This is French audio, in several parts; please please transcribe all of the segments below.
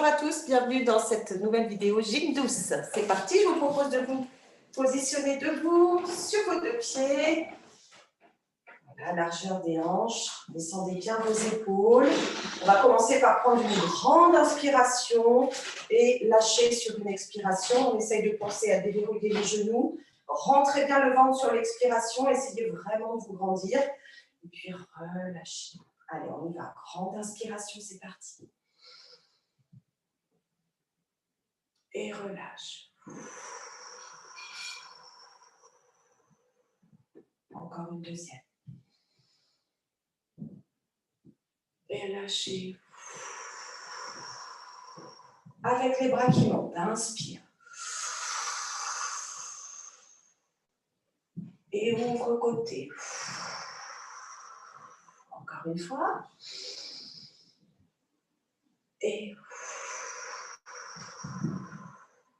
à tous, bienvenue dans cette nouvelle vidéo Gym douce. C'est parti, je vous propose de vous positionner debout sur vos deux pieds. La largeur des hanches, descendez bien vos épaules. On va commencer par prendre une grande inspiration et lâcher sur une expiration. On essaye de penser à déverrouiller les genoux. Rentrez bien le ventre sur l'expiration, essayez vraiment de vous grandir. Et puis relâchez. Allez, on y va. Grande inspiration, c'est parti. Et relâche. Encore une deuxième. Et lâchez. Avec les bras qui montent, inspire. Et ouvre côté. Encore une fois. Et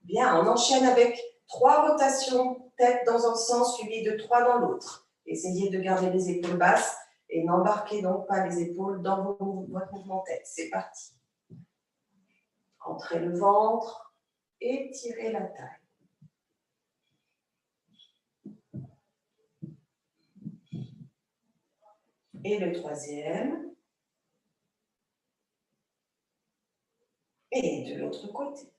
bien, on enchaîne avec 3 rotations, tête dans un sens, suivi de 3 dans l'autre. Essayez de garder les épaules basses et n'embarquez donc pas les épaules dans votre mouvement tête. C'est parti. Entrez le ventre, étirez la taille. Et le troisième. Et de l'autre côté.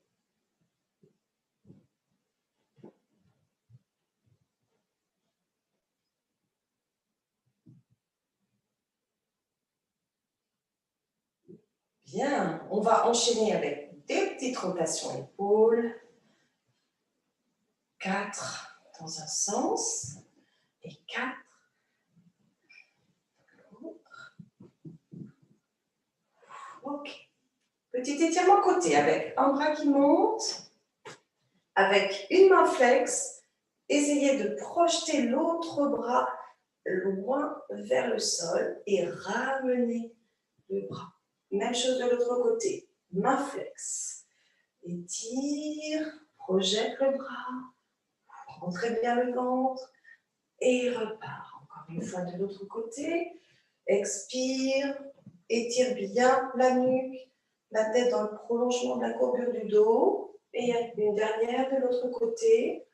Bien, on va enchaîner avec des petites rotations épaules. 4 dans un sens et 4 dans l'autre. Ok. Petit étirement côté avec un bras qui monte, avec une main flex. Essayez de projeter l'autre bras loin vers le sol et ramener le bras. Même chose de l'autre côté. Main flex. Étire, projette le bras, rentrez bien le ventre et repart. Encore une fois de l'autre côté. Expire, étire bien la nuque, la tête dans le prolongement de la courbure du dos. Et une dernière de l'autre côté.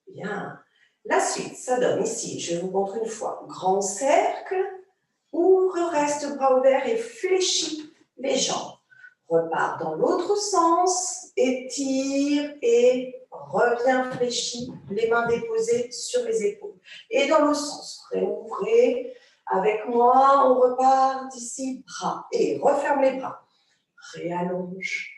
Bien. La suite, ça donne ici, je vous montre une fois, grand cercle, ouvre, reste bras ouverts et fléchis les jambes. Repart dans l'autre sens, étire et reviens fléchi, les mains déposées sur les épaules. Et dans l'autre sens, réouvrez. Avec moi, on repart d'ici, bras. Et referme les bras. Réallonge,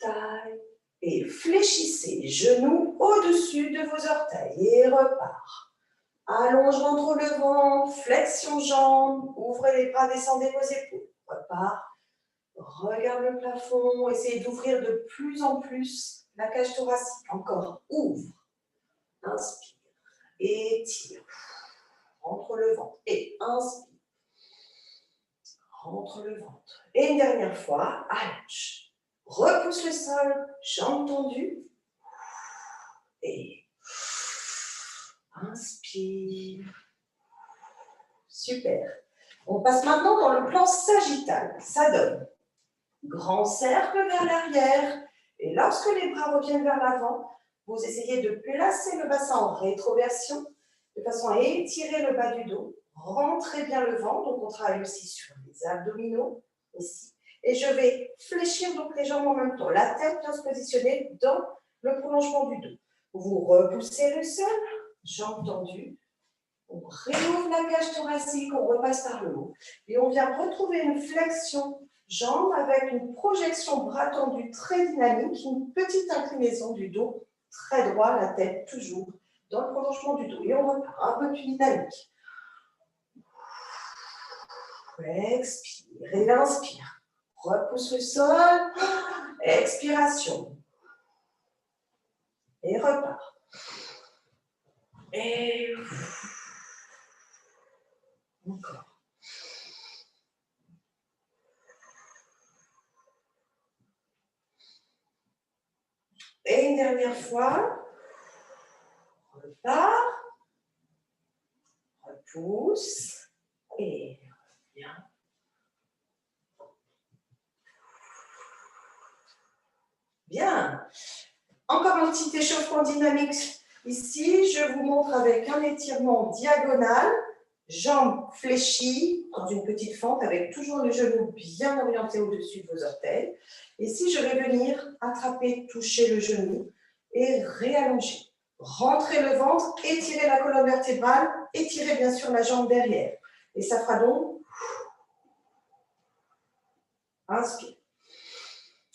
taille. Et fléchissez les genoux au-dessus de vos orteils. Et repart. Allonge ventre le ventre, flexion jambes, ouvrez les bras, descendez vos épaules. Repart. Regarde le plafond, essayez d'ouvrir de plus en plus la cage thoracique. Encore, ouvre. Inspire. Étire. Rentre le ventre. Et inspire. Rentre le ventre. Et une dernière fois, allonge. Repousse le sol, jambes tendues. Et inspire. Super. On passe maintenant dans le plan sagittal. Ça donne grand cercle vers l'arrière. Et lorsque les bras reviennent vers l'avant, vous essayez de placer le bassin en rétroversion de façon à étirer le bas du dos. Rentrez bien le ventre. Donc on travaille aussi sur les abdominaux ici. Et je vais fléchir donc les jambes en même temps. La tête vient se positionner dans le prolongement du dos. Vous repoussez le sol, jambes tendues. On réouvre la cage thoracique, on repasse par le haut. Et on vient retrouver une flexion jambes avec une projection bras tendus très dynamique, une petite inclinaison du dos très droit, la tête toujours dans le prolongement du dos. Et on repart un peu plus dynamique. Expire et inspire. Repousse le sol. Expiration. Et repart. Et encore. Et une dernière fois. Repart. Repousse. Et revient. Bien. Encore un petit échauffement dynamique ici. Je vous montre avec un étirement diagonal, jambes fléchies dans une petite fente avec toujours le genou bien orienté au-dessus de vos orteils. Ici, je vais venir attraper, toucher le genou et réallonger. Rentrez le ventre, étirez la colonne vertébrale, étirez bien sûr la jambe derrière. Et ça fera donc, inspire.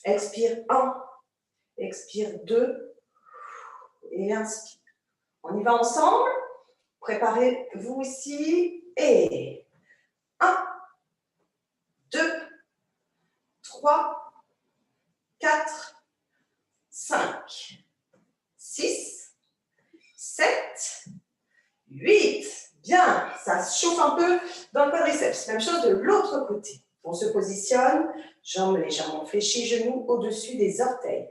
Expire 1, expire 2 et inspire. On y va ensemble. Préparez-vous ici et 1, 2, 3, 4, 5, 6, 7, 8. Bien, ça se chauffe un peu dans le quadriceps. Même chose de l'autre côté. On se positionne, jambes légèrement fléchies, genoux au-dessus des orteils.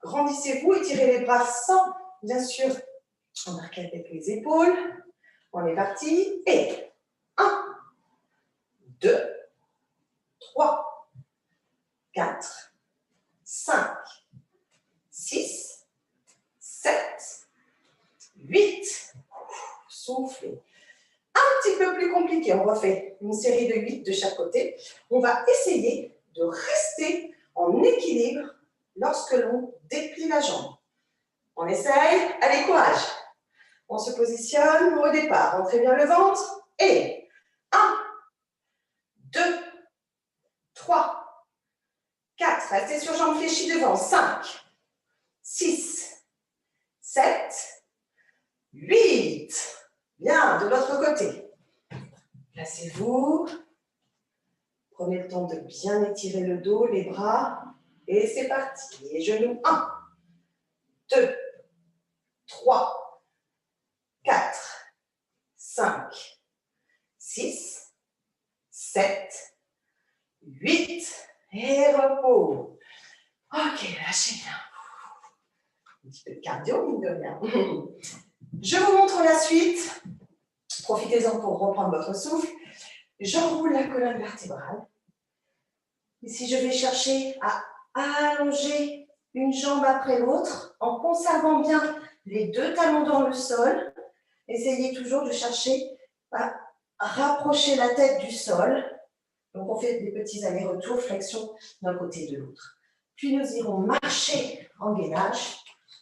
Grandissez-vous, étirez les bras sans, bien sûr, embarquer avec les épaules. On est parti. Et 1, 2, 3, 4, 5, 6, 7, 8. Soufflez. Un petit peu plus compliqué. On refait une série de 8 de chaque côté. On va essayer de rester en équilibre lorsque l'on déplie la jambe. On essaye. Allez, courage. On se positionne au départ. Rentrez bien le ventre. Et 1, 2, 3, 4. Restez sur jambes fléchies devant. 5, 6, 7, 8. Bien, de l'autre côté. Placez-vous. Prenez le temps de bien étirer le dos, les bras. Et c'est parti. Les genoux. 1, 2, 3, 4, 5, 6, 7, 8. Et repos. Ok, lâchez bien. Un petit peu de cardio, mine de rien. Je vous montre la suite. Profitez-en pour reprendre votre souffle. J'enroule la colonne vertébrale. Ici, je vais chercher à allonger une jambe après l'autre en conservant bien les deux talons dans le sol. Essayez toujours de chercher à rapprocher la tête du sol. Donc, on fait des petits allers-retours, flexion d'un côté et de l'autre. Puis, nous irons marcher en gainage.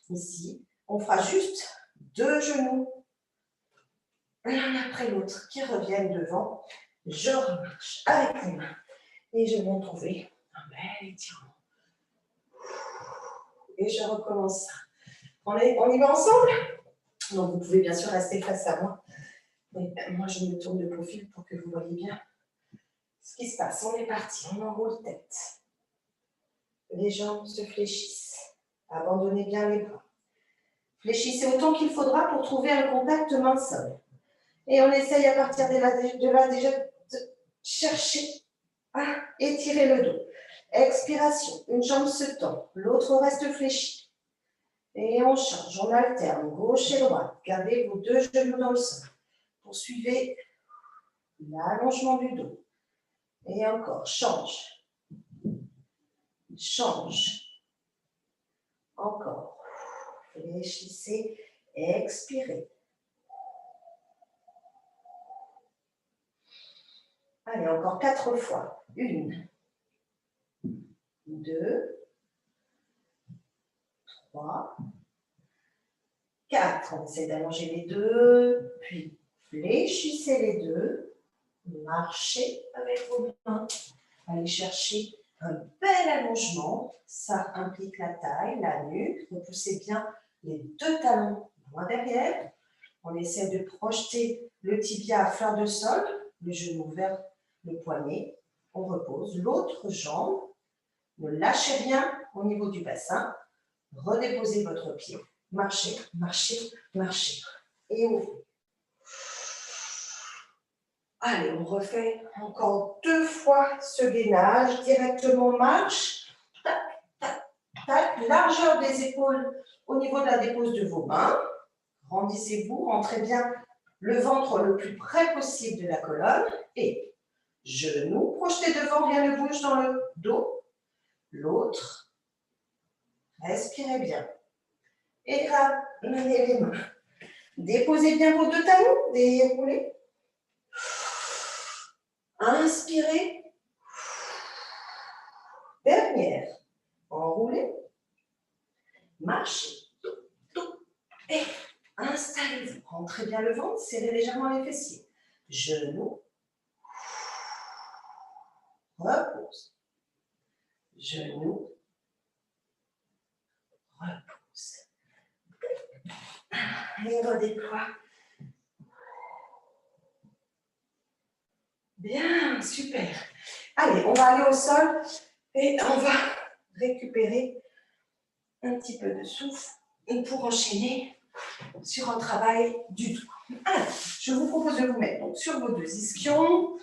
Ici, on fera juste 2 genoux, l'un après l'autre, qui reviennent devant. Je remarche avec les mains et je viens trouver un bel étirement. Et je recommence ça. On y va ensemble? Donc, vous pouvez bien sûr rester face à moi. Mais moi, je me tourne de profil pour que vous voyez bien ce qui se passe. On est parti, on enroule tête. Les jambes se fléchissent. Abandonnez bien les bras. Fléchissez autant qu'il faudra pour trouver un contact main-sol. Et on essaye à partir de là déjà de chercher à étirer le dos. Expiration, une jambe se tend, l'autre reste fléchie. Et on change, on alterne, gauche et droite. Gardez vos 2 genoux dans le sol. Poursuivez l'allongement du dos. Et encore, change. Change. Encore. Fléchissez, expirez. Allez, encore 4 fois. 1, 2, 3, 4. On essaie d'allonger les deux, puis fléchissez les deux. Marchez avec vos mains. Allez chercher un bel allongement. Ça implique la taille, la nuque. Repoussez bien les 2 talons loin derrière. On essaie de projeter le tibia à fleur de sol, le genou vers le poignet. On repose l'autre jambe. Ne lâchez rien au niveau du bassin. Redéposez votre pied. Marchez, marchez, marchez. Et ouvrez. Allez, on refait encore 2 fois ce gainage. Directement marche. Tac, tac, tac. Largeur des épaules au niveau de la dépose de vos mains. Grandissez-vous, rentrez bien le ventre le plus près possible de la colonne. Et genoux projetés devant, rien ne bouge dans le dos. L'autre. Respirez bien. Et ramenez les mains. Déposez bien vos deux talons, déroulez. Inspirez. Dernière. Enroulez. Marchez. Et installez-vous. Rentrez bien le ventre, serrez légèrement les fessiers. Genoux. Repose. Genoux. Repose. Et redéploie. Bien, super. Allez, on va aller au sol et on va récupérer un petit peu de souffle pour enchaîner sur un travail du dos. Alors, je vous propose de vous mettre donc, sur vos deux ischions,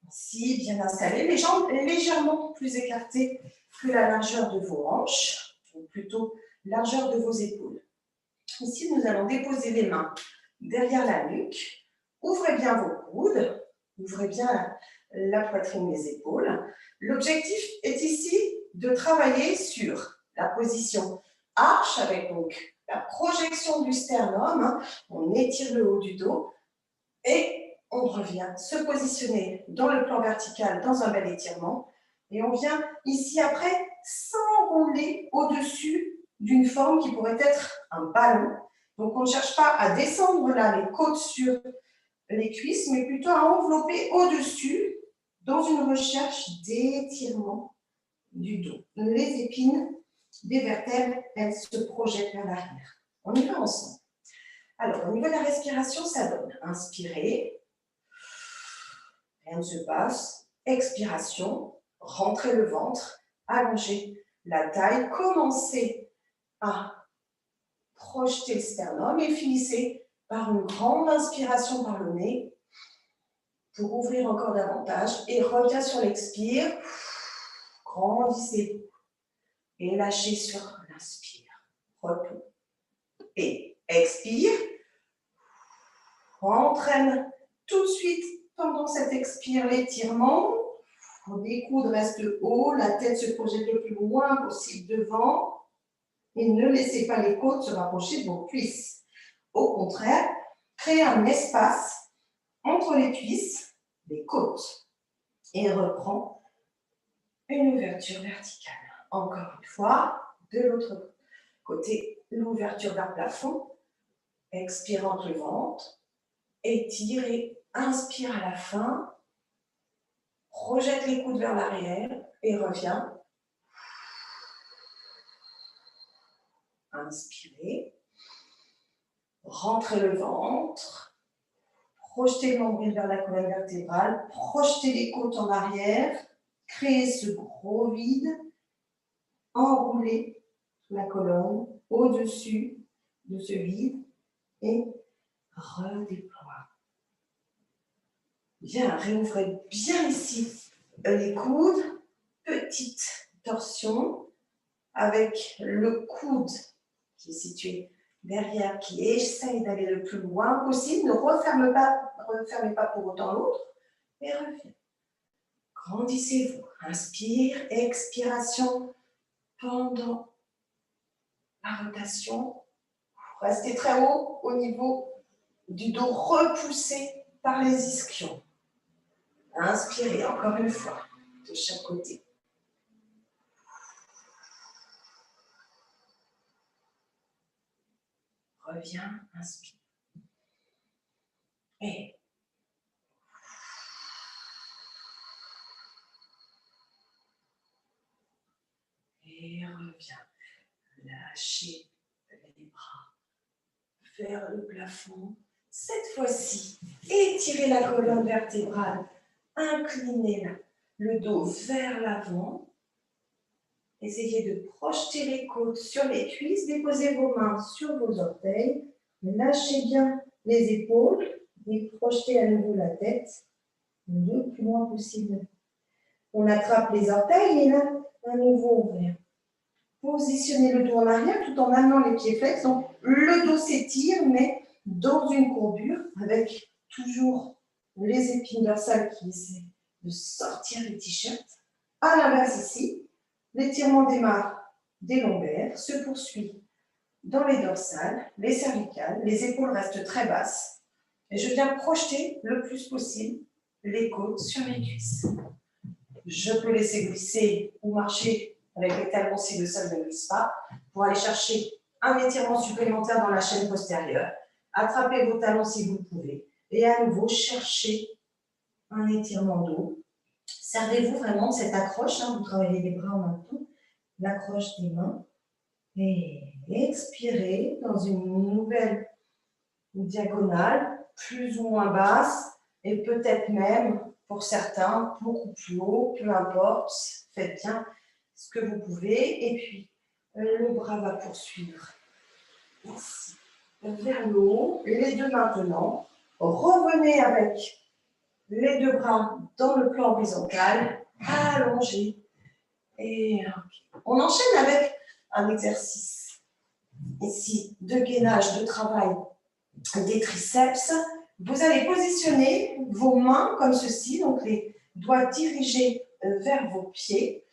ici bien installés, les jambes légèrement plus écartées que la largeur de vos hanches, ou plutôt largeur de vos épaules. Ici, nous allons déposer les mains derrière la nuque, ouvrez bien vos coudes, ouvrez bien la poitrine, les épaules. L'objectif est ici de travailler sur la position arche avec donc la projection du sternum. On étire le haut du dos et on revient se positionner dans le plan vertical dans un bel étirement. Et on vient ici après s'enrouler au-dessus d'une forme qui pourrait être un ballon. Donc on ne cherche pas à descendre là les côtes sur les cuisses, mais plutôt à envelopper au-dessus dans une recherche d'étirement du dos. Les épines des vertèbres, elles se projettent vers l'arrière. On y va ensemble. Alors, au niveau de la respiration, ça donne. Inspirez, rien ne se passe. Expiration, rentrez le ventre, allongez la taille, commencez à projeter le sternum et finissez par une grande inspiration par le nez pour ouvrir encore davantage et reviens sur l'expire, grandissez et lâchez sur l'inspire, repos et expire, entraîne tout de suite pendant cet expire l'étirement, les coudes restent hauts, la tête se projette le plus loin possible devant et ne laissez pas les côtes se rapprocher de vos cuisses. Au contraire, créez un espace entre les cuisses, les côtes et reprend une ouverture verticale. Encore une fois, de l'autre côté, l'ouverture vers le plafond. Expire entre le ventre, étire et inspire à la fin. Projette les coudes vers l'arrière et reviens. Inspirez. Rentrez le ventre. Projetez le nombril vers la colonne vertébrale. Projetez les côtes en arrière. Créez ce gros vide. Enroulez la colonne au-dessus de ce vide et redéploie. Bien, réouvrez bien ici les coudes. Petite torsion avec le coude qui est situé derrière, qui essaye d'aller le plus loin possible. Ne refermez pas pour autant l'autre et reviens. Grandissez-vous. Inspire, expiration pendant la rotation. Restez très haut au niveau du dos, repoussé par les ischions. Inspirez encore une fois de chaque côté. Reviens, inspire. Et reviens. Lâchez les bras vers le plafond. Cette fois-ci, étirez la colonne vertébrale. Inclinez le dos vers l'avant. Essayez de projeter les côtes sur les cuisses. Déposez vos mains sur vos orteils. Lâchez bien les épaules et projetez à nouveau la tête le plus loin possible. On attrape les orteils et là, à nouveau ouvert. Positionnez le dos en arrière tout en amenant les pieds flex. Donc, le dos s'étire, mais dans une courbure avec toujours les épines dorsales qui essaient de sortir les t-shirts. À l'inverse ici, l'étirement démarre des lombaires se poursuit dans les dorsales, les cervicales, les épaules restent très basses. Et je viens projeter le plus possible les côtes sur mes cuisses. Je peux laisser glisser ou marcher avec les talons si le sol ne glisse pas pour aller chercher un étirement supplémentaire dans la chaîne postérieure. Attrapez vos talons si vous le pouvez. Et à nouveau, cherchez un étirement dos. Servez-vous vraiment de cette accroche. Vous travaillez les bras en même temps. L'accroche des mains. Et expirez dans une nouvelle diagonale, plus ou moins basse, et peut-être même, pour certains, beaucoup plus haut, peu importe, faites bien ce que vous pouvez. Et puis, le bras va poursuivre ici, vers le haut, les deux maintenant. Revenez avec les deux bras dans le plan horizontal, allongés. Et on enchaîne avec un exercice ici de gainage, de travail des triceps. Vous allez positionner vos mains comme ceci, donc les doigts dirigés vers vos pieds.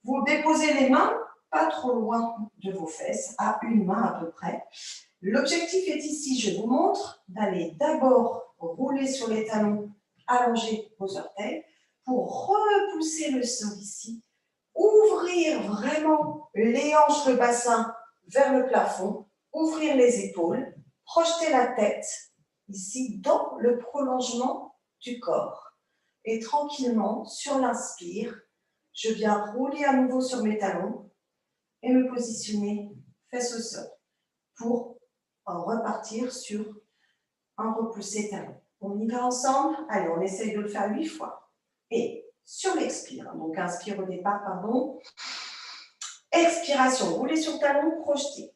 Vous déposez les mains pas trop loin de vos fesses, à une main à peu près. L'objectif est ici, je vous montre, d'aller d'abord rouler sur les talons, allonger vos orteils, pour repousser le sol ici, ouvrir vraiment les hanches, le bassin vers le plafond, ouvrir les épaules, projeter la tête ici dans le prolongement du corps. Et tranquillement, sur l'inspire, je viens rouler à nouveau sur mes talons et me positionner fesses au sol pour repartir sur un repoussé talon. On y va ensemble? Allez, on essaye de le faire 8 fois. Et sur l'expire, donc inspire au départ, pardon. Expiration, roulez sur talon, projetez.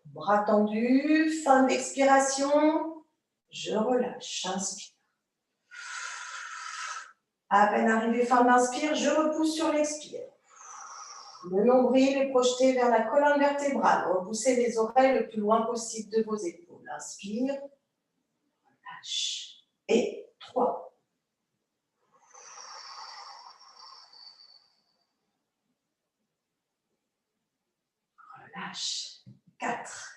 Bras tendus, fin de l'expiration, je relâche, inspire. À peine arrivé fin d'inspire, je repousse sur l'expire. Le nombril est projeté vers la colonne vertébrale. Repoussez les oreilles le plus loin possible de vos épaules. Inspire, relâche. Et 3. Relâche. 4.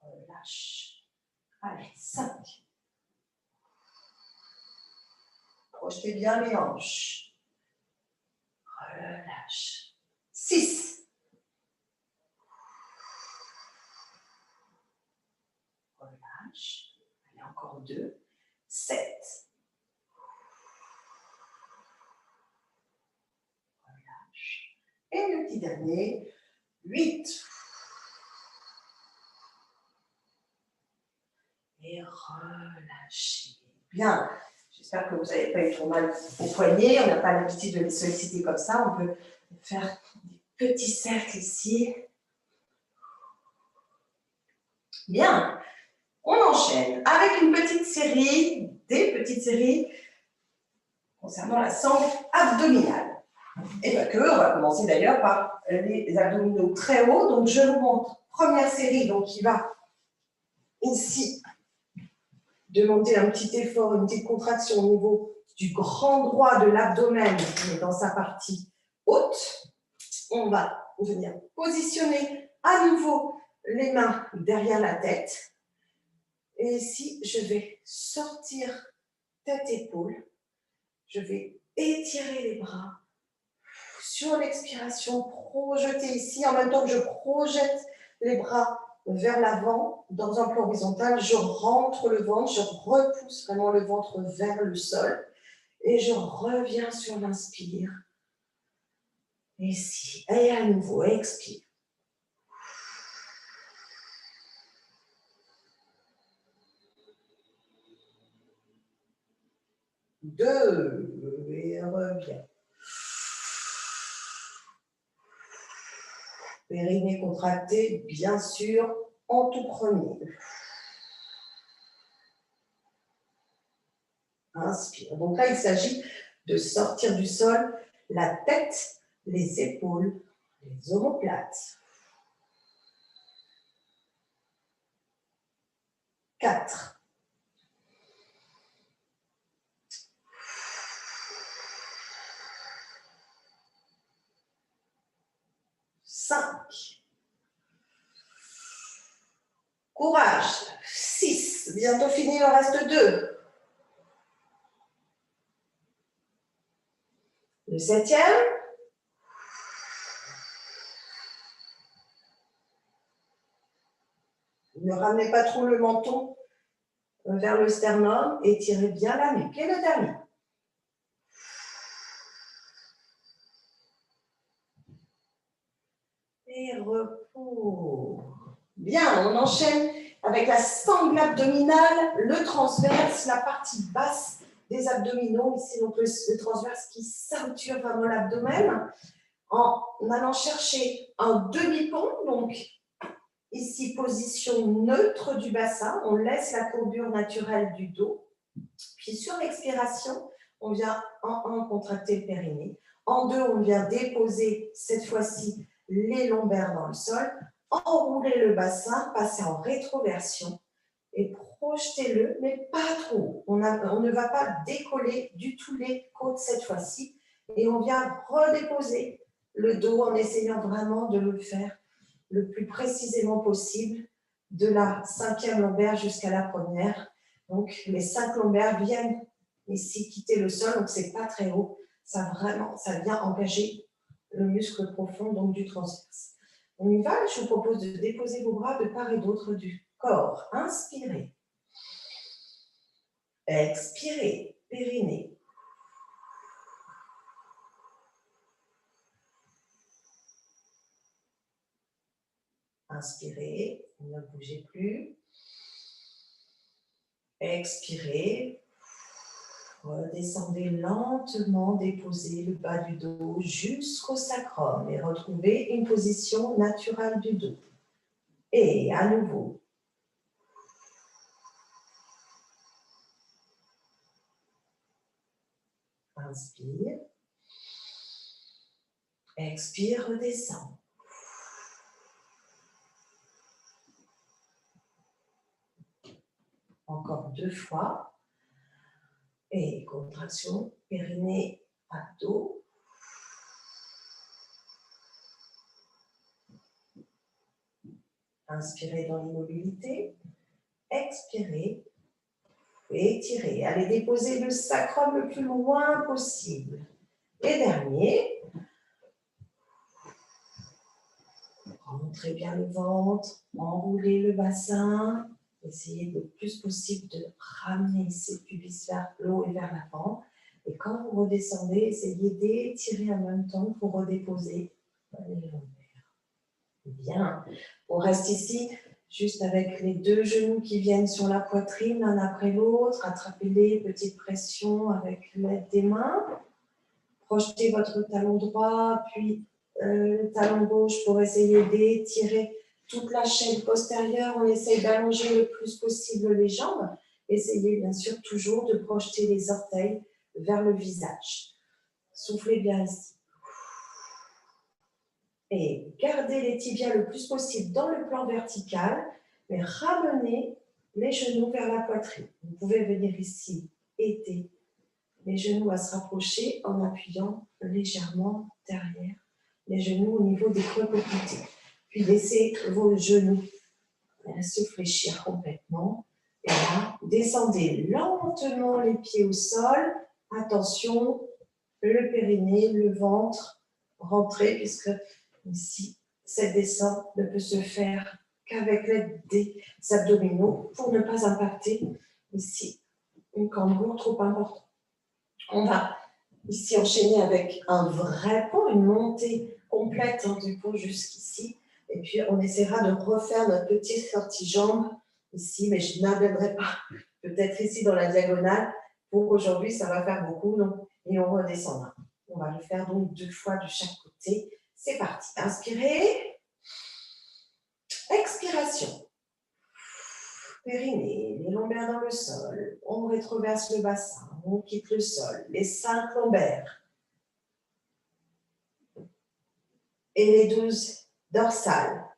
Relâche. Allez, 5. Projetez bien les hanches. Relâche. 6. Relâche. Allez, encore 2. 7. Relâche. Et le petit dernier, 8. Et relâchez. Bien. J'espère que vous n'avez pas eu trop mal aux poignets. On n'a pas l'habitude de les solliciter comme ça. On peut faire des petits cercles ici. Bien. On enchaîne avec une petite série, des petites séries concernant la sangle abdominale. Et pas que, on va commencer d'ailleurs par les abdominaux très hauts. Donc je vous montre première série donc, qui va ici demander un petit effort, une petite contraction au niveau du grand droit de l'abdomen, mais dans sa partie haute. On va venir positionner à nouveau les mains derrière la tête. Et ici, je vais sortir tête-épaule. Je vais étirer les bras. Sur l'expiration, projeter ici. En même temps que je projette les bras vers l'avant, dans un plan horizontal, je rentre le ventre, je repousse vraiment le ventre vers le sol et je reviens sur l'inspire. Ici, et à nouveau, expire. Deux, et reviens. Périnée contracté, bien sûr, en tout premier. Inspire. Donc là, il s'agit de sortir du sol la tête, les épaules, les omoplates. 4. Courage. 6. Bientôt fini, il en reste 2. Le 7e. Ne ramenez pas trop le menton vers le sternum et tirez bien la nuque. Et le dernier. Et repos. Bien, on enchaîne avec la sangle abdominale, le transverse, la partie basse des abdominaux. Ici, donc le transverse qui ceinture vraiment l'abdomen. En allant chercher un demi-pont, donc ici, position neutre du bassin. On laisse la courbure naturelle du dos. Puis sur l'expiration, on vient en 1 contracter le périnée. En 2, on vient déposer cette fois-ci les lombaires dans le sol, enrouler le bassin, passer en rétroversion et projetez-le, mais pas trop. On ne va pas décoller du tout les côtes cette fois-ci et on vient redéposer le dos en essayant vraiment de le faire le plus précisément possible de la 5e lombaire jusqu'à la 1re. Donc, les 5 lombaires viennent ici quitter le sol, donc c'est pas très haut. Ça vient engager le muscle profond donc du transverse. On y va, je vous propose de déposer vos bras de part et d'autre du corps. Inspirez. Expirez, périnée. Inspirez, ne bougez plus. Expirez. Redescendez lentement, déposez le bas du dos jusqu'au sacrum et retrouvez une position naturelle du dos. Et à nouveau. Inspire. Expire, redescend. Encore 2 fois. Et contraction, périnée, abdos. Inspirez dans l'immobilité. Expirez. Et étirez. Allez déposer le sacrum le plus loin possible. Et dernier. Rentrez bien le ventre. Enroulez le bassin. Essayez le plus possible de ramener ses pubis vers le haut et vers l'avant. Et quand vous redescendez, essayez d'étirer en même temps pour redéposer les lombaires. Bien. On reste ici juste avec les 2 genoux qui viennent sur la poitrine, l'un après l'autre. Attrapez-les, petite pression avec l'aide des mains. Projetez votre talon droit, puis le talon gauche pour essayer d'étirer toute la chaîne postérieure. On essaye d'allonger le plus possible les jambes. Essayez bien sûr toujours de projeter les orteils vers le visage. Soufflez bien ici. Et gardez les tibias le plus possible dans le plan vertical, mais ramenez les genoux vers la poitrine. Vous pouvez venir ici aider les genoux à se rapprocher en appuyant légèrement derrière les genoux au niveau des creux poplités. Puis laissez vos genoux se fléchir complètement. Et là, descendez lentement les pieds au sol. Attention, le périnée, le ventre, rentrez, puisque ici, cette descente ne peut se faire qu'avec l'aide des abdominaux pour ne pas impacter ici une cambrure trop importante. On va ici enchaîner avec un vrai pont, une montée complète du pont jusqu'ici. Et puis, on essaiera de refaire notre petite sortie-jambe ici, mais je n'amènerai pas peut-être ici dans la diagonale. Pour aujourd'hui, ça va faire beaucoup, donc, et on redescendra. On va le faire donc 2 fois de chaque côté. C'est parti. Inspirez. Expiration. Périnée, les lombaires dans le sol. On rétroverse le bassin. On quitte le sol. Les 5 lombaires. Et les 12 dorsales.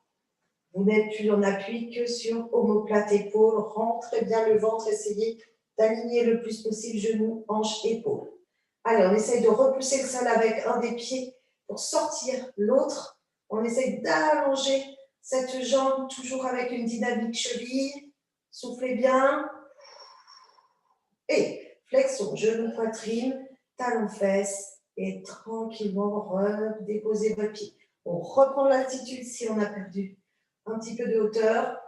Vous n'êtes plus en appui que sur omoplate épaule. Rentrez bien le ventre. Essayez d'aligner le plus possible genoux, hanches, épaules. Allez, on essaye de repousser le sol avec un des pieds pour sortir l'autre. On essaye d'allonger Cette jambe toujours avec une dynamique cheville. Soufflez bien. Et flexion, genou, poitrine, talon, fesses. Et tranquillement, redéposez votre pied. On reprend l'altitude si on a perdu un petit peu de hauteur.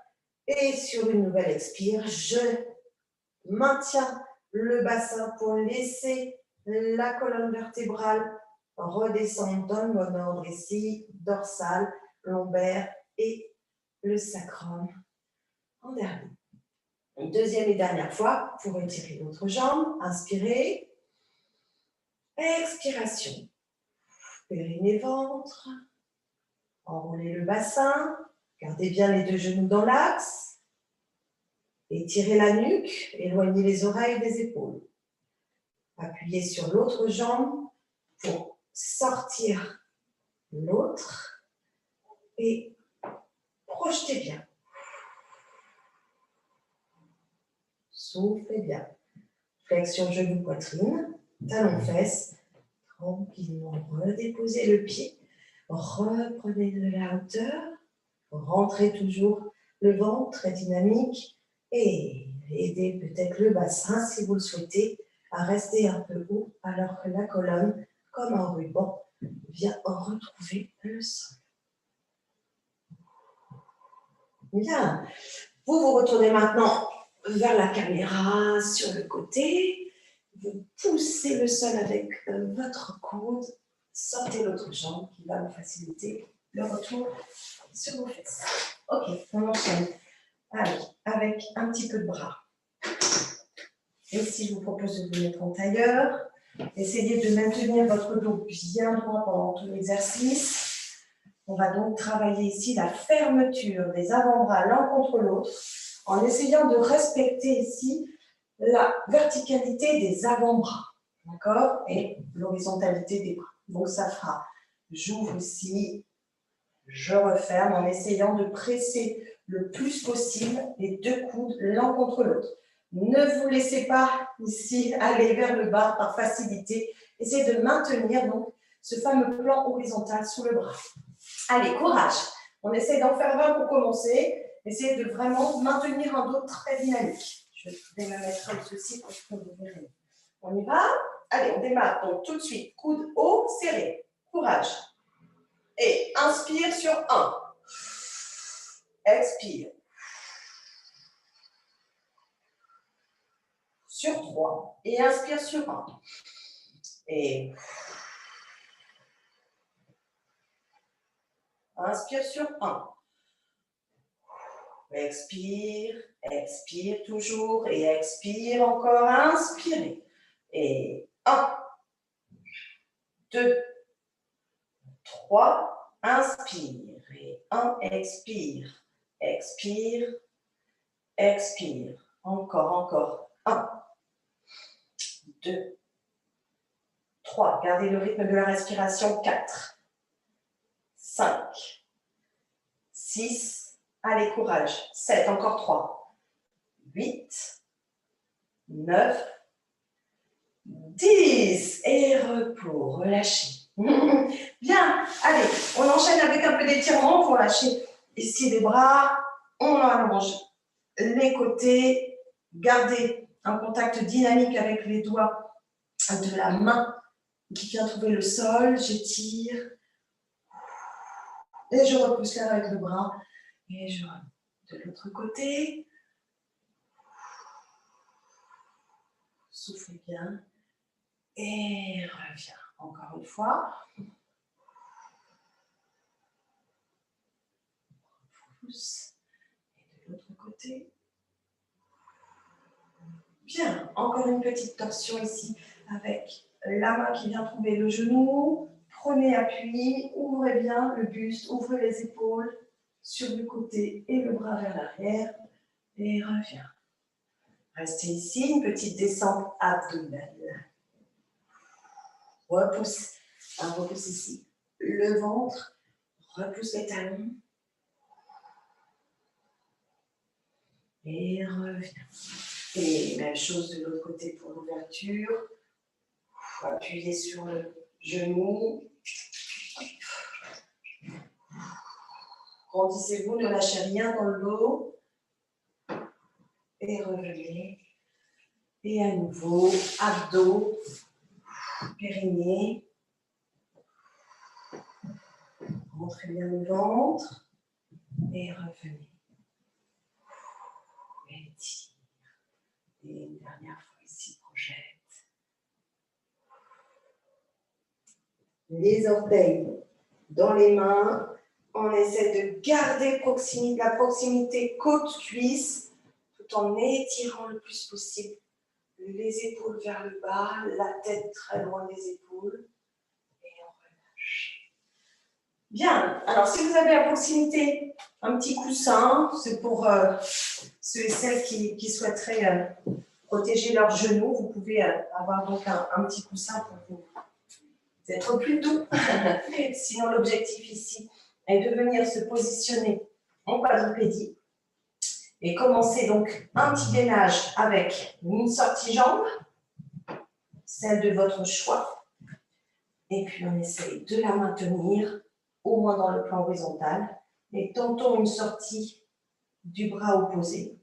Et sur une nouvelle expire, je maintiens le bassin pour laisser la colonne vertébrale redescendre dans le bon ordre ici, dorsale, lombaire et le sacrum en dernier. Une deuxième et dernière fois, pour étirer l'autre jambe, inspirez, expiration, périnée, ventre, enroulez le bassin, gardez bien les deux genoux dans l'axe, étirez la nuque, éloignez les oreilles des épaules. Appuyez sur l'autre jambe pour sortir l'autre et projetez bien. Soufflez bien. Flexion genou, poitrine, talon, fesses. Tranquillement, redéposez le pied. Reprenez de la hauteur. Rentrez toujours le ventre très dynamique et aidez peut-être le bassin si vous le souhaitez à rester un peu haut alors que la colonne, comme un ruban, vient retrouver le sol. Bien. Vous retournez maintenant vers la caméra sur le côté. Vous poussez le sol avec votre coude. Sortez l'autre jambe qui va vous faciliter le retour sur vos fesses. Ok, on enchaîne. Allez, avec un petit peu de bras. Et si je vous propose de vous mettre en tailleur, essayez de maintenir votre dos bien droit pendant tout l'exercice. On va donc travailler ici la fermeture des avant-bras l'un contre l'autre en essayant de respecter ici la verticalité des avant-bras, d'accord, et l'horizontalité des bras. Donc ça fera, j'ouvre ici, je referme en essayant de presser le plus possible les deux coudes l'un contre l'autre. Ne vous laissez pas ici aller vers le bas par facilité. Essayez de maintenir donc ce fameux plan horizontal sous le bras. Allez, courage. On essaie d'en faire 20 pour commencer. Essayez de vraiment maintenir un dos très dynamique. Je vais me mettre comme ceci pour que vous verrez. On y va? Allez, on démarre. Donc tout de suite, coude haut, serré. Courage. Et inspire sur 1. Expire. Sur 3. Et inspire sur 1. Et inspire sur 1. Expire, expire toujours et expire encore, inspirez. Et 1, 2, 3, inspire. Et 1, expire, expire, expire. Encore. 1, 2, 3. Gardez le rythme de la respiration. 4, 5, 6. Allez, courage. 7, encore 3. 8, 9, 10. Et repos, relâchez. Bien, allez, on enchaîne avec un peu d'étirement pour lâcher ici les bras. On allonge les côtés. Gardez un contact dynamique avec les doigts de la main qui vient trouver le sol. J'étire. Et je repousse l'air avec le bras. Et je remonte de l'autre côté. Soufflez bien. Et reviens. Encore une fois. Pousse. Et de l'autre côté. Bien. Encore une petite torsion ici avec la main qui vient trouver le genou. Prenez appui. Ouvrez bien le buste. Ouvrez les épaules sur le côté et le bras vers l'arrière. Et reviens. Restez ici. Une petite descente abdominale. Repousse. Repousse ici. Le ventre. Repousse les talons. Et reviens. Et même chose de l'autre côté pour l'ouverture. Appuyez sur le genou. Grandissez-vous, ne lâchez rien dans le dos. Et revenez. Et à nouveau, abdos, périnée. Rentrez bien le ventre. Et revenez. Et tire. Et une dernière fois ici, projette. Les orteils dans les mains. On essaie de garder la proximité côte-cuisse tout en étirant le plus possible les épaules vers le bas, la tête très loin des épaules et on relâche. Bien, alors si vous avez à proximité un petit coussin, c'est pour ceux et celles qui souhaiteraient protéger leurs genoux, vous pouvez avoir donc un petit coussin pour vous être plus doux. Sinon l'objectif ici est de venir se positionner en quadrupédie et commencer donc un petit gainage avec une sortie jambe, celle de votre choix, et puis on essaye de la maintenir au moins dans le plan horizontal et tentons une sortie du bras opposé,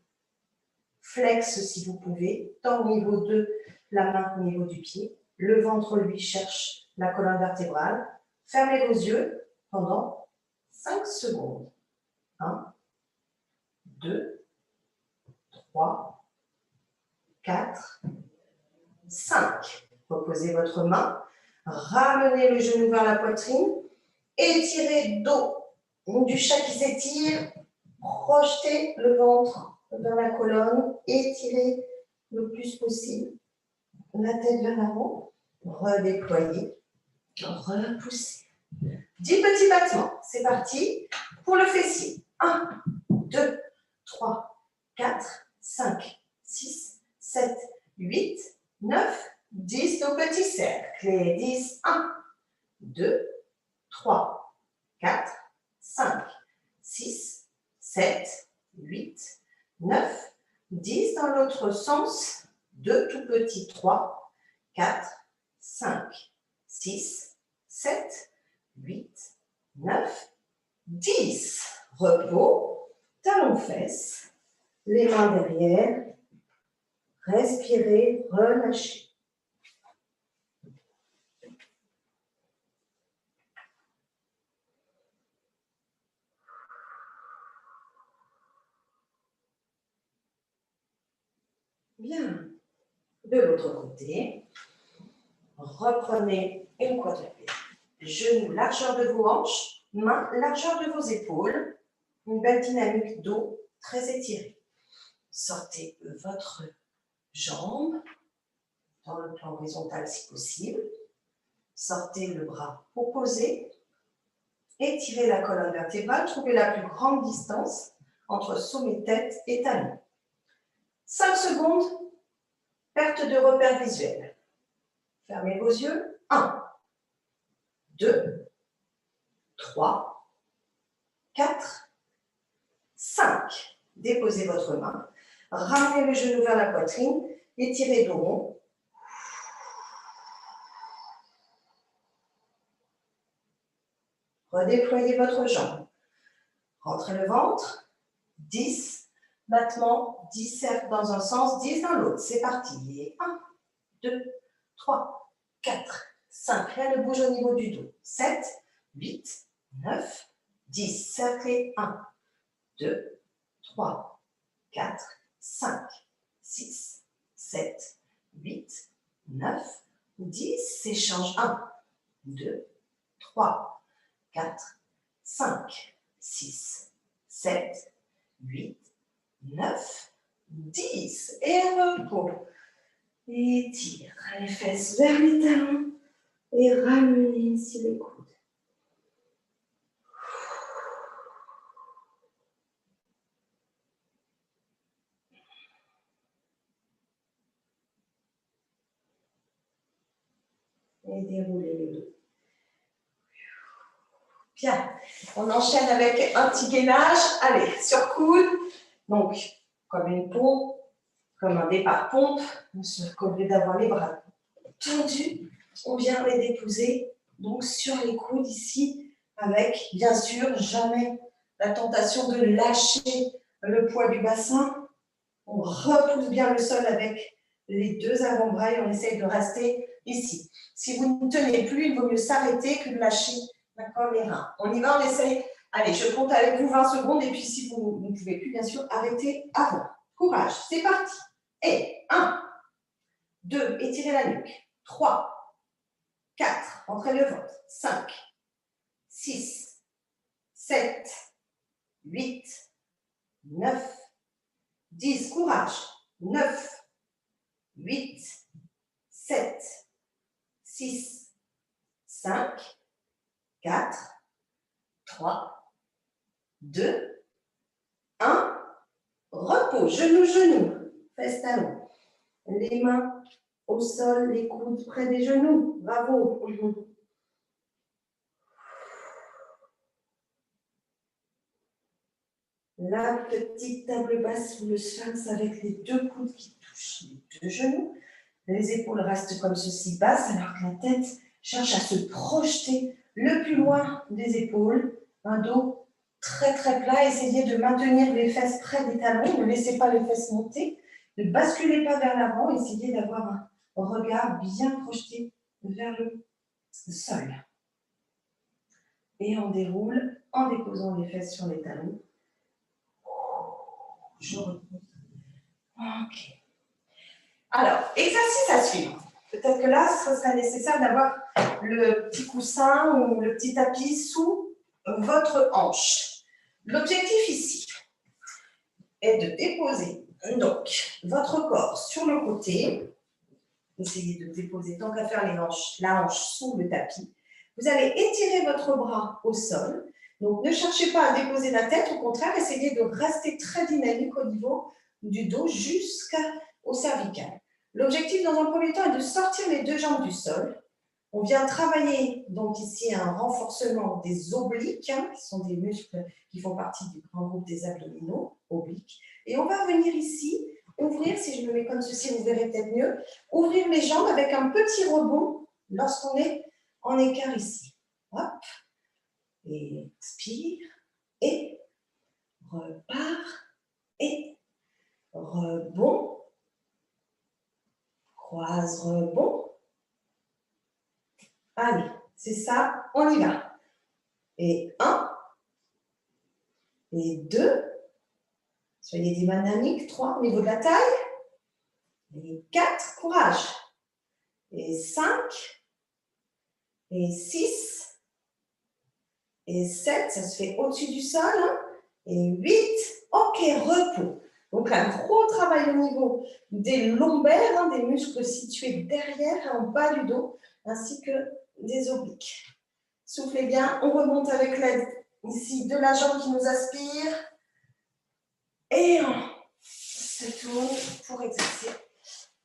flex si vous pouvez, tant au niveau de la main qu'au niveau du pied, le ventre lui cherche la colonne vertébrale, fermez vos yeux pendant 5 secondes. 1, 2, 3, 4, 5. Reposez votre main, ramenez le genou vers la poitrine, étirez dos du chat qui s'étire, projetez le ventre vers la colonne, étirez le plus possible la tête vers l'avant, redéployez, repoussez. 10 petits battements, c'est parti pour le fessier. 1, 2, 3, 4, 5, 6, 7, 8, 9, 10, nos petits cercles. Et 10, 1, 2, 3, 4, 5, 6, 7, 8, 9, 10 dans l'autre sens. 2 tout petits, 3, 4, 5, 6, 7, 8, 9, 10. Repos, talons fesses, les mains derrière. Respirez, relâchez. Bien. De l'autre côté, reprenez une quadrupède. Genoux, largeur de vos hanches, mains, largeur de vos épaules. Une belle dynamique dos très étirée. Sortez votre jambe dans le plan horizontal si possible. Sortez le bras opposé. Étirez la colonne vertébrale. Trouvez la plus grande distance entre sommet tête et talon. 5 secondes, perte de repère visuel. Fermez vos yeux. 1, 2, 3, 4, 5. Déposez votre main. Ramenez le genou vers la poitrine. Étirez dos rond. Redéployez votre jambe. Rentrez le ventre. 10 battements, 10 cercles dans un sens, 10 dans l'autre. C'est parti. Et 1, 2, 3, 4, 5. Rien ne bouge au niveau du dos. 7, 8, 9, 10. Cerclez. 1, 2, 3, 4, 5, 6, 7, 8, 9, 10. S'échange. 1, 2, 3, 4, 5, 6, 7, 8, 9, 10. Et repos. Étire les fesses vers les talons et ramenez ici les coudes. Et déroulez le dos. Bien, on enchaîne avec un petit gainage. Allez, sur coude. Donc, comme une pompe, comme un départ pompe. Au lieu d'avoir les bras tendus, on vient les déposer donc sur les coudes ici, avec bien sûr jamais la tentation de lâcher le poids du bassin. On repousse bien le sol avec les deux avant-bras et on essaye de rester ici. Si vous ne tenez plus, il vaut mieux s'arrêter que de lâcher, d'accord, les reins. On y va, on essaye. Allez, je compte avec vous 20 secondes et puis si vous ne pouvez plus, bien sûr, arrêtez avant. Courage, c'est parti. Et 1, 2, étirez la nuque. 3, 4, entrez le ventre. 5, 6, 7, 8, 9, 10, courage. 9, 8, 7, 6, 5, 4, 3, 2, 1. Repos, genoux, genoux, fesses, talons. Les mains au sol, les coudes près des genoux. Bravo. La petite table basse sous le sphinx avec les deux coudes qui touchent les deux genoux. Les épaules restent comme ceci basses alors que la tête cherche à se projeter le plus loin des épaules. Un dos très très plat. Essayez de maintenir les fesses près des talons. Ne laissez pas les fesses monter. Ne basculez pas vers l'avant. Essayez d'avoir un regard bien projeté vers le sol. Et on déroule en déposant les fesses sur les talons. Je repose. Ok. Alors, exercice à suivre. Peut-être que là, ce serait nécessaire d'avoir le petit coussin ou le petit tapis sous votre hanche. L'objectif ici est de déposer donc votre corps sur le côté. Essayez de déposer tant qu'à faire la hanche sous le tapis. Vous allez étirer votre bras au sol. Donc, ne cherchez pas à déposer la tête. Au contraire, essayez de rester très dynamique au niveau du dos jusqu'au cervical. L'objectif, dans un premier temps, est de sortir les deux jambes du sol. On vient travailler donc ici un renforcement des obliques, qui sont des muscles qui font partie du grand groupe des abdominaux, obliques. Et on va venir ici ouvrir, si je me mets comme ceci, vous verrez peut-être mieux, ouvrir les jambes avec un petit rebond lorsqu'on est en écart ici. Hop, et expire, et repart, et rebond, croise, rebond. Allez, c'est ça, on y va. Et 1, et 2, soyez dynamiques, 3 au niveau de la taille, et 4, courage, et 5, et 6, et 7, ça se fait au-dessus du sol, hein, et 8, ok, repos. Donc un gros travail au niveau des lombaires, hein, des muscles situés derrière, en bas du dos, ainsi que des obliques. Soufflez bien, on remonte avec l'aide ici de la jambe qui nous aspire. Et on se tourne pour exercer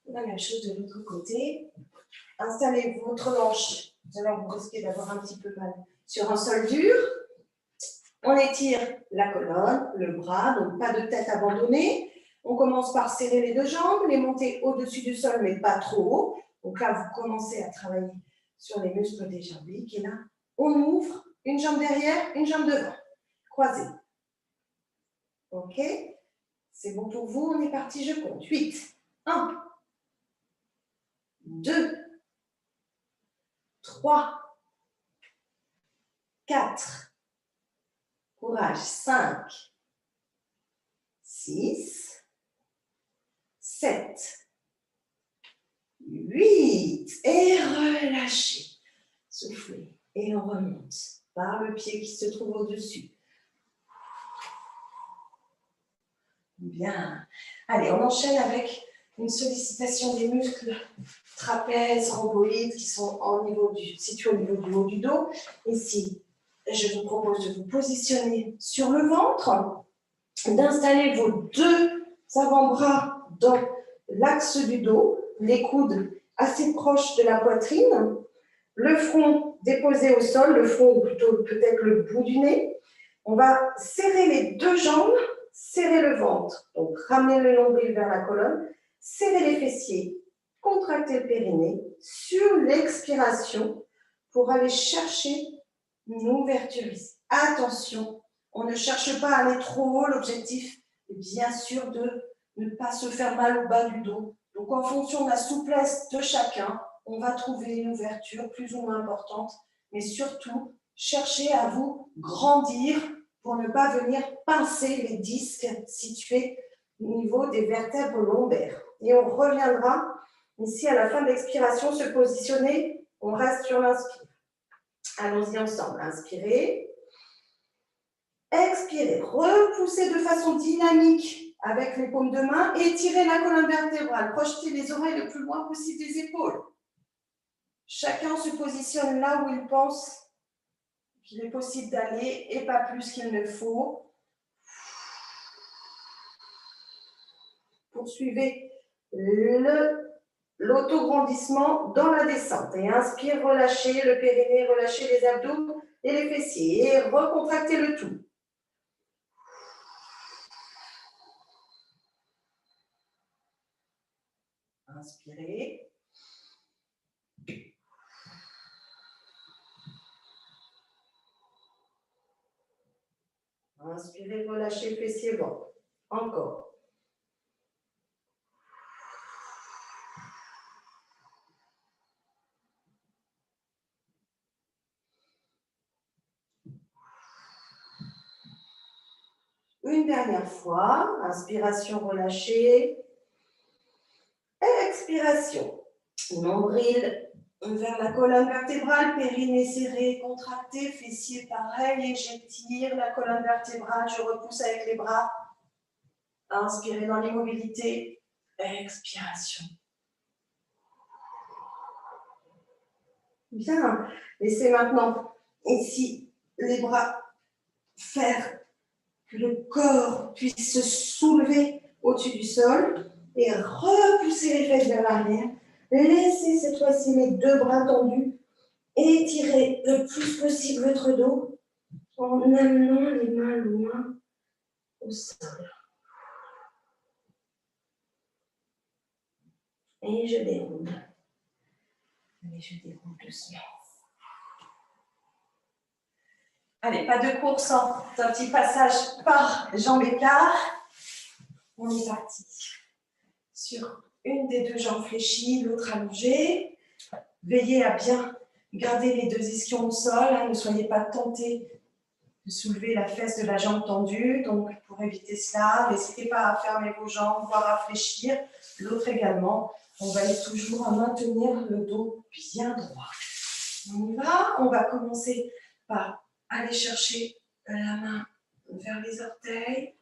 la même chose de l'autre côté. Installez votre hanche. Alors vous risquez d'avoir un petit peu mal sur un sol dur. On étire la colonne, le bras, donc pas de tête abandonnée. On commence par serrer les deux jambes, les monter au-dessus du sol, mais pas trop haut. Donc là, vous commencez à travailler sur les muscles des jambes. Et là, on ouvre une jambe derrière, une jambe devant. Croisez. Ok? C'est bon pour vous, on est parti, je compte. 8. 1, 2, 3, 4. Courage. 5, 6, 7, 8. Et relâchez. Soufflez. Et on remonte par le pied qui se trouve au-dessus. Bien. Allez, on enchaîne avec une sollicitation des muscles trapèzes, rhomboïdes qui sont situés au niveau du haut du dos. Ici, je vous propose de vous positionner sur le ventre, d'installer vos deux avant-bras dans l'axe du dos, les coudes assez proches de la poitrine, le front déposé au sol, le front ou plutôt peut-être le bout du nez. On va serrer les deux jambes, serrer le ventre, donc ramener le nombril vers la colonne, serrer les fessiers, contracter le périnée sur l'expiration pour aller chercher une ouverture ici. Attention, On ne cherche pas à aller trop haut. L'objectif est bien sûr de ne pas se faire mal au bas du dos. Donc, en fonction de la souplesse de chacun, on va trouver une ouverture plus ou moins importante. Mais surtout, cherchez à vous grandir pour ne pas venir pincer les disques situés au niveau des vertèbres lombaires. Et on reviendra ici à la fin de l'expiration, se positionner. On reste sur l'inspire. Allons-y ensemble. Inspirez. Expirez. Repoussez de façon dynamique avec les paumes de main. Étirez la colonne vertébrale. Projetez les oreilles le plus loin possible des épaules. Chacun se positionne là où il pense qu'il est possible d'aller et pas plus qu'il ne faut. Poursuivez l'autograndissement dans la descente. Et inspire, relâchez le périnée, relâchez les abdos et les fessiers. Et recontractez le tout. Inspirez. Inspirez, relâchez, fessiers, ventre. Encore. Une dernière fois. Inspiration, relâchez. Expiration. Nombril vers la colonne vertébrale, périnée serré, contracté, fessier pareil, et j'étire la colonne vertébrale, je repousse avec les bras. Inspirez dans l'immobilité, expiration. Bien, laissez maintenant ici les bras faire que le corps puisse se soulever au-dessus du sol et repousser les fesses vers l'arrière. Laissez cette fois-ci mes deux bras tendus. Étirez le plus possible votre dos en amenant les mains loin au sol. Et je déroule. Et je déroule doucement. Allez, pas de course, hein. C'est un petit passage par jambes écart. On est parti. Sur une des deux jambes fléchies, l'autre allongée. Veillez à bien garder les deux ischions au sol. Hein. Ne soyez pas tentés de soulever la fesse de la jambe tendue. Donc, pour éviter cela, n'hésitez pas à fermer vos jambes, voire à fléchir. L'autre également. On va aller toujours à maintenir le dos bien droit. On y va. On va commencer par aller chercher la main vers les orteils.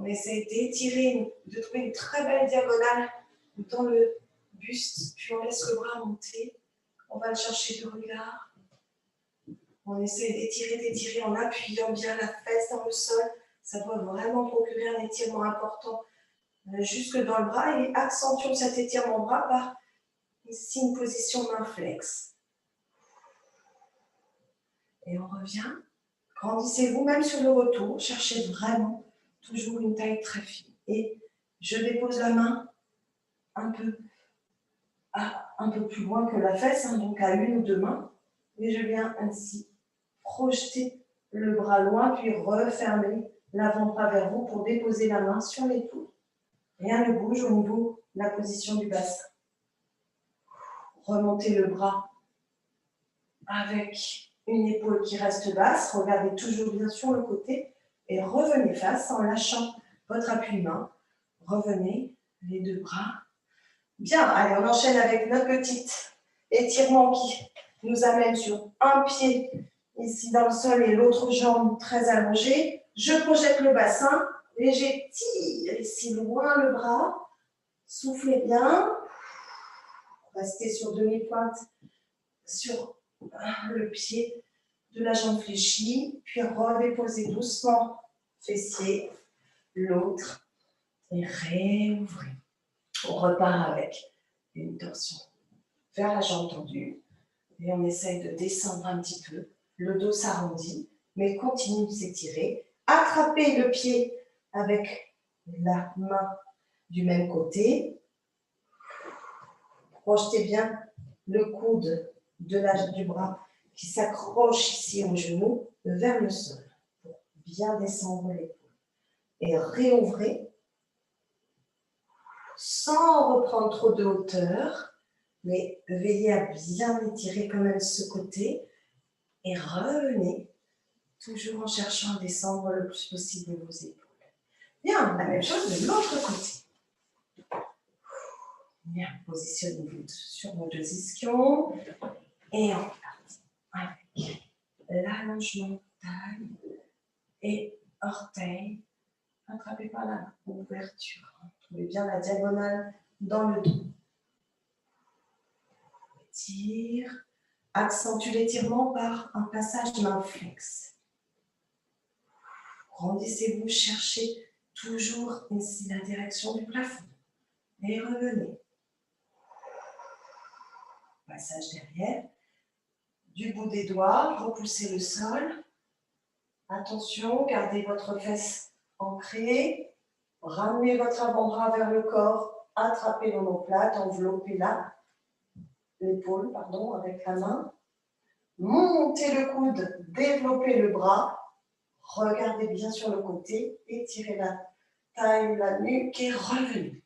On essaie d'étirer, de trouver une très belle diagonale dans le buste, puis on laisse le bras monter. On va le chercher du regard. On essaie d'étirer en appuyant bien la fesse dans le sol. Ça doit vraiment procurer un étirement important jusque dans le bras et accentuons cet étirement bras par ici une position main flex. Et on revient. Grandissez-vous même sur le retour. Cherchez vraiment toujours une taille très fine. Et je dépose la main un peu plus loin que la fesse, hein, donc à une ou deux mains. Et je viens ainsi projeter le bras loin, puis refermer l'avant-bras vers vous pour déposer la main sur l'épaule. Rien ne bouge au niveau de la position du bassin. Remontez le bras avec une épaule qui reste basse. Regardez toujours bien sur le côté et revenez face en lâchant votre appui-main. Revenez, les deux bras. Bien, allez, on enchaîne avec notre petit étirement qui nous amène sur un pied ici dans le sol et l'autre jambe très allongée. Je projette le bassin et j'étire ici loin le bras. Soufflez bien. Restez sur demi-pointe sur le pied de la jambe fléchie. Puis redéposez doucement fessier, l'autre et réouvrez. On repart avec une torsion vers la jambe tendue et on essaye de descendre un petit peu. Le dos s'arrondit, mais continue de s'étirer. Attrapez le pied avec la main du même côté. Projetez bien le coude du bras qui s'accroche ici au genou vers le sol pour bien descendre l'épaule. Et réouvrez, sans reprendre trop de hauteur, mais veillez à bien étirer quand même ce côté. Et revenez, toujours en cherchant à descendre le plus possible vos épaules. Bien, la même chose de l'autre côté. Bien, positionnez-vous sur vos deux ischions. Et on part avec l'allongement de taille et orteil attrapé par la ouverture. Trouvez bien la diagonale dans le dos. Étire. Accentue l'étirement par un passage main flex. Grandissez-vous, cherchez toujours ici la direction du plafond. Et revenez. Passage derrière. Du bout des doigts, repoussez le sol. Attention, gardez votre fesse ancrée. Ramenez votre avant-bras vers le corps. Attrapez l'omoplate, enveloppez-la. L'épaule, pardon, avec la main. Montez le coude, développez le bras. Regardez bien sur le côté, étirez la taille, la nuque et revenez.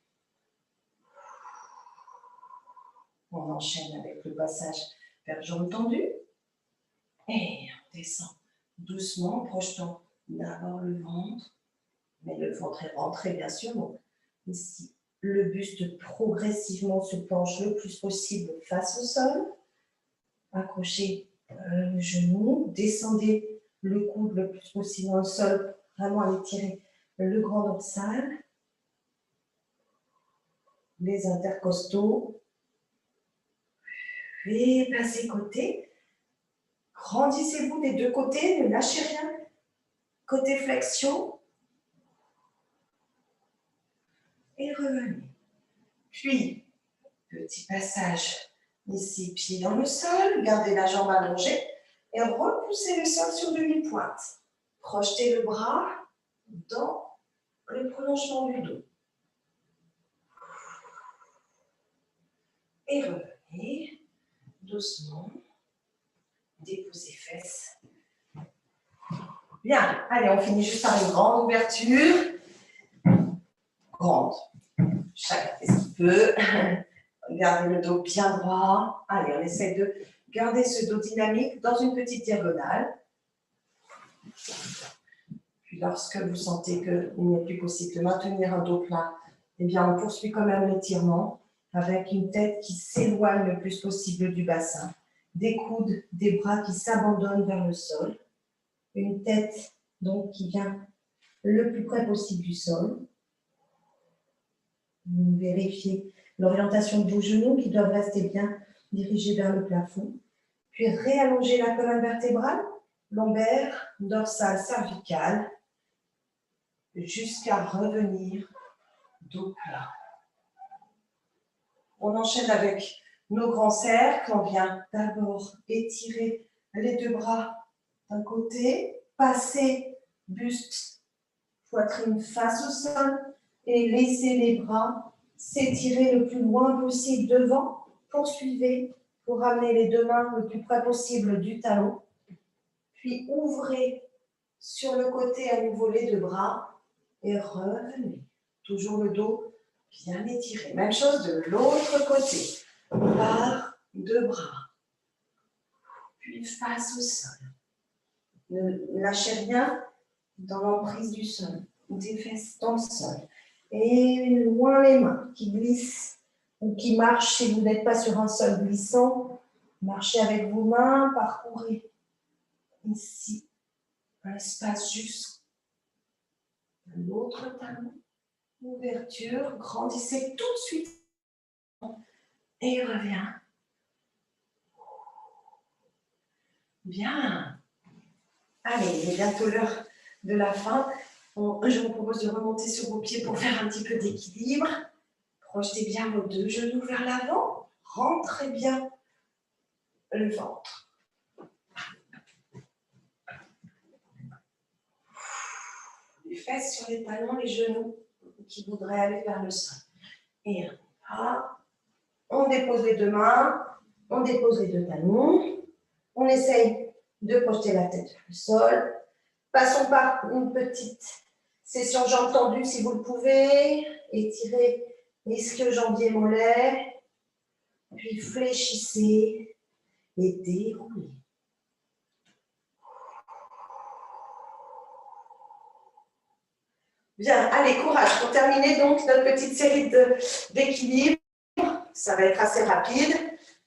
On enchaîne avec le passage vers jambes tendues. Et on descend doucement, en projetant d'abord le ventre. Mais le ventre est rentré, bien sûr. Donc, ici, le buste progressivement se penche le plus possible face au sol. Accrochez le genou, descendez le coude le plus possible dans le sol, vraiment à étirer le grand dorsal, les intercostaux, et passez côté. Grandissez-vous des deux côtés, ne lâchez rien. Côté flexion. Et revenez. Puis, petit passage ici, pied dans le sol, gardez la jambe allongée et repoussez le sol sur demi-pointe. Projetez le bras dans le prolongement du dos. Et revenez doucement. Déposez fesses. Bien, allez, on finit juste par une grande ouverture. Grande. Chacun fait ce qu'il peut. Gardez le dos bien droit. Allez, on essaie de garder ce dos dynamique dans une petite diagonale. Puis lorsque vous sentez qu'il n'est plus possible de maintenir un dos plat, eh bien on poursuit quand même l'étirement avec une tête qui s'éloigne le plus possible du bassin, des coudes, des bras qui s'abandonnent vers le sol, une tête donc qui vient le plus près possible du sol. Vérifiez l'orientation de vos genoux qui doivent rester bien dirigés vers le plafond. Puis réallongez la colonne vertébrale, lombaire, dorsale, cervicale, jusqu'à revenir dos plat. On enchaîne avec nos grands cercles. On vient d'abord étirer les deux bras d'un côté, passer buste, poitrine face au sol et laisser les bras s'étirer le plus loin possible devant. Poursuivez pour ramener les deux mains le plus près possible du talon. Puis ouvrez sur le côté à nouveau les deux bras et revenez. Toujours le dos bien étiré. Même chose de l'autre côté. Par deux bras. Puis face au sol. Ne lâchez rien dans l'emprise du sol. Des fesses dans le sol. Et loin les mains qui glissent ou qui marchent si vous n'êtes pas sur un sol glissant. Marchez avec vos mains, parcourez ici un espace jusqu'à l'autre talon. Ouverture, grandissez tout de suite et reviens. Bien. Allez, il est bientôt l'heure de la fin. Je vous propose de remonter sur vos pieds pour faire un petit peu d'équilibre. Projetez bien vos deux genoux vers l'avant. Rentrez bien le ventre. Les fesses sur les talons, les genoux qui voudraient aller vers le sol. Et là, on dépose les deux mains, on dépose les deux talons. On essaye de projeter la tête vers le sol. Passons par une petite session jambes tendues si vous le pouvez. Étirez l'ischio-jambier mollet. Puis fléchissez et déroulez. Bien, allez, courage pour terminer donc notre petite série d'équilibre. Ça va être assez rapide.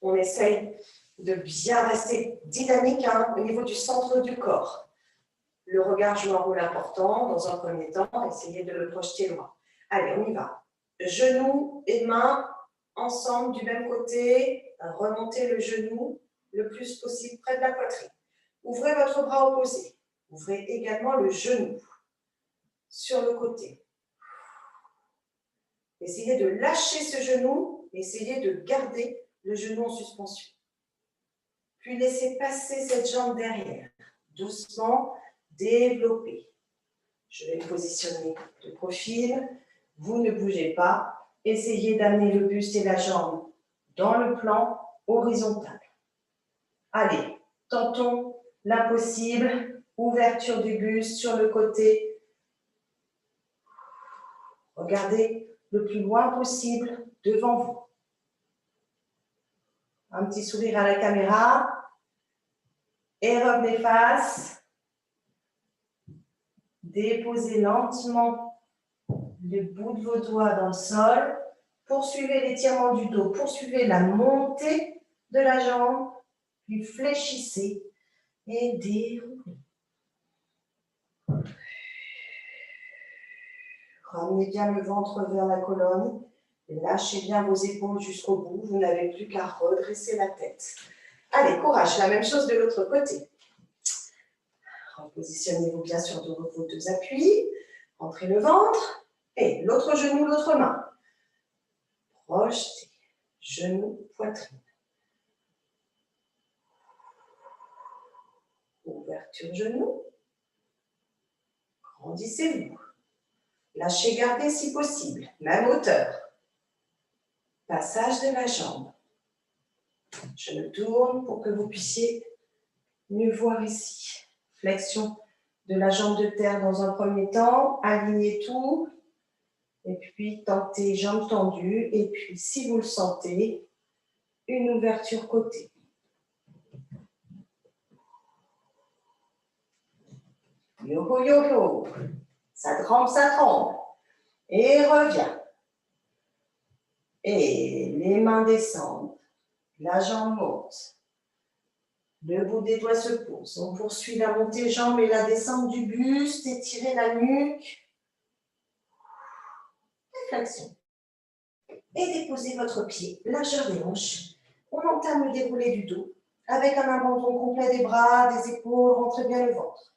On essaye de bien rester dynamique au niveau du centre du corps. Le regard joue un rôle important dans un premier temps. Essayez de le projeter loin. Allez, on y va. Genoux et mains ensemble du même côté. Remontez le genou le plus possible près de la poitrine. Ouvrez votre bras opposé. Ouvrez également le genou sur le côté. Essayez de lâcher ce genou. Essayez de garder le genou en suspension. Puis laissez passer cette jambe derrière. Doucement, développez. Je vais me positionner de profil. Vous ne bougez pas. Essayez d'amener le buste et la jambe dans le plan horizontal. Allez, tentons l'impossible. Ouverture du buste sur le côté. Regardez le plus loin possible devant vous. Un petit sourire à la caméra. Et revenez face. Déposez lentement le bout de vos doigts dans le sol. Poursuivez l'étirement du dos. Poursuivez la montée de la jambe. Puis fléchissez et déroulez. Ramenez bien le ventre vers la colonne. Lâchez bien vos épaules jusqu'au bout. Vous n'avez plus qu'à redresser la tête. Allez, courage. La même chose de l'autre côté. Repositionnez-vous bien sur vos deux appuis. Rentrez le ventre. Et l'autre genou, l'autre main. Projetez. Genou, poitrine. Ouverture genou. Grandissez-vous. Lâchez, gardez si possible. Même hauteur. Passage de la jambe. Je me tourne pour que vous puissiez mieux voir ici. Flexion de la jambe de terre dans un premier temps. Alignez tout. Et puis, tentez jambes tendues. Et puis, si vous le sentez, une ouverture côté. Yo, yo, yo. Ça tremble, ça tremble. Et revient. Et les mains descendent. La jambe monte. Le bout des doigts se pose. On poursuit la montée jambe et la descente du buste. Étirez la nuque. Flexion. Et déposez votre pied, largeur des hanches. On entame le déroulé du dos avec un abandon complet des bras, des épaules. Rentrez bien le ventre.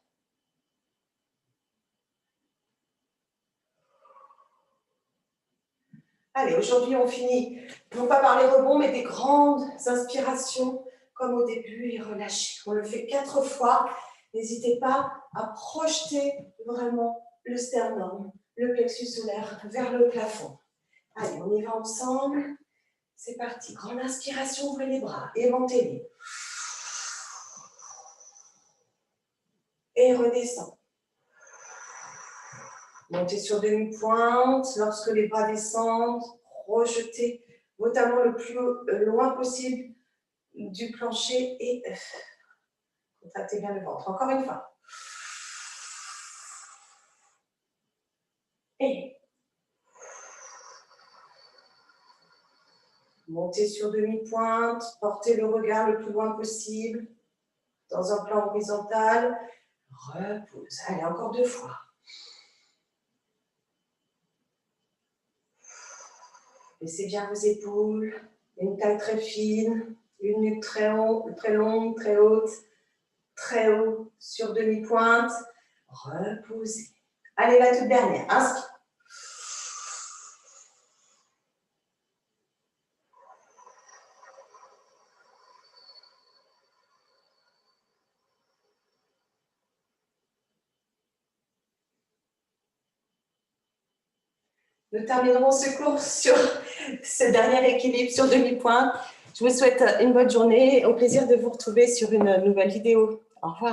Allez, aujourd'hui, on finit, non pas par les rebonds, mais des grandes inspirations, comme au début, et relâchez. On le fait 4 fois. N'hésitez pas à projeter vraiment le sternum, le plexus solaire vers le plafond. Allez, on y va ensemble. C'est parti. Grande inspiration, ouvrez les bras, aimantez-les. Et redescend. Montez sur demi-pointe. Lorsque les bras descendent, projetez vos talons le plus loin possible du plancher et contractez bien le ventre. Encore une fois. Et montez sur demi-pointe. Portez le regard le plus loin possible dans un plan horizontal. Repose. Allez, encore 2 fois. Laissez bien vos épaules, une taille très fine, une nuque très longue, très haute, très haut sur demi-pointe. Reposez. Allez, la toute dernière. Inspire. Nous terminerons ce cours sur ce dernier équilibre sur demi-pointe. Je vous souhaite une bonne journée et au plaisir de vous retrouver sur une nouvelle vidéo. Au revoir.